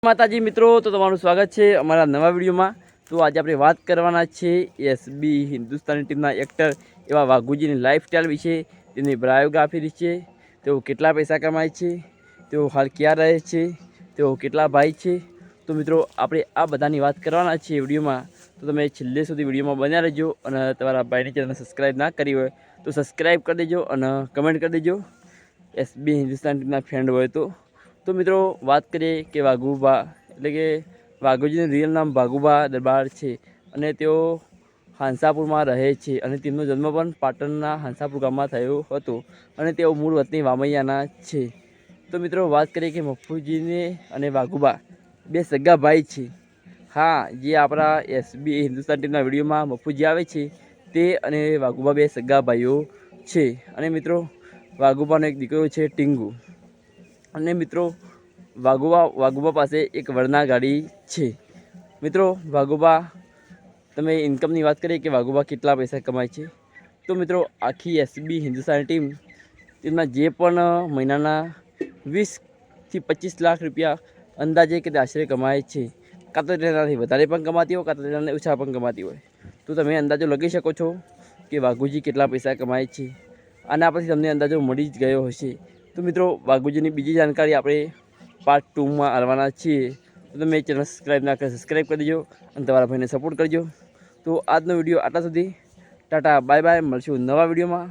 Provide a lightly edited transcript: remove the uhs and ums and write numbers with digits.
માતાજી મિત્રો, તો તમારું સ્વાગત છે અમારા નવા વિડીયોમાં। તો આજે આપણે વાત કરવાના છે એસબી હિન્દુસ્તાની ટીમના એક્ટર એવા વાઘુજીની લાઈફસ્ટાઈલ વિશે, તેની બાયોગ્રાફી વિશે, તેઓ કેટલા પૈસા કમાય છે, તેઓ હાલ ક્યાં રહે છે, તેઓ કેટલા ભાઈ છે। તો મિત્રો આપણે આ બધાની વાત કરવાના છીએ વિડીયોમાં, તો તમે છેલ્લે સુધી વિડીયોમાં બન્યા રહેજો। અને તમારા ભાઈની ચેનલને સબસ્ક્રાઈબ ના કરી હોય તો સબસ્ક્રાઈબ કરી દેજો અને કમેન્ટ કરી દેજો એસબી હિન્દુસ્તાની ટીમના ફ્રેન્ડ હોય તો મિત્રો વાત કરીએ કે વાઘુબા એટલે કે વાઘુજીનું રિયલ નામ વાઘુબા દરબાર છે અને તેઓ હાંસાપુરમાં રહે છે અને તેમનો જન્મ પણ પાટણના હાંસાપુર ગામમાં થયો હતો અને તેઓ મૂળ વતની વામૈયાના છે। તો મિત્રો વાત કરીએ કે મફુજીને અને વાઘુબા બે સગા ભાઈ છે। હા, જે આપણા એસબી હિન્દુસ્તાન ટીમના વિડીયોમાં મફુજી આવે છે તે અને વાઘુબા બે સગા ભાઈઓ છે। અને મિત્રો વાઘુબાનો એક દીકરો છે ટીંગુ। અને મિત્રો વાઘુબા પાસે એક વરના ગાડી છે। મિત્રો વાઘુબા તમે ઇન્કમની વાત કરીએ કે વાઘુબા કેટલા પૈસા કમાય છે, તો મિત્રો આખી એસબી હિન્દુસ્તાની ટીમ તેમના જે પણ મહિનાના 20 થી 25 લાખ રૂપિયા અંદાજે કે આશરે કમાય છે। કાં તો તેનાથી વધારે પણ કમાતી હોય, કાં તો તેનાથી ઓછા પણ કમાતી હોય। તો તમે અંદાજો લગી શકો છો કે વાઘુજી કેટલા પૈસા કમાય છે। આના પરથી તમને અંદાજો મળી જ ગયો હશે। તો મિત્રો વાઘુજીની બીજી જાણકારી આપણે પાર્ટ 2માં આવવાના છીએ। તો તમે ચેનલ સબસ્ક્રાઈબ ના કરી સબસ્ક્રાઈબ કરી દેજો અને તમારા ભાઈને સપોર્ટ કરજો। તો આજનો વિડીયો આટલા સુધી। ટાટા બાય બાય, મળશું નવા વિડીયોમાં।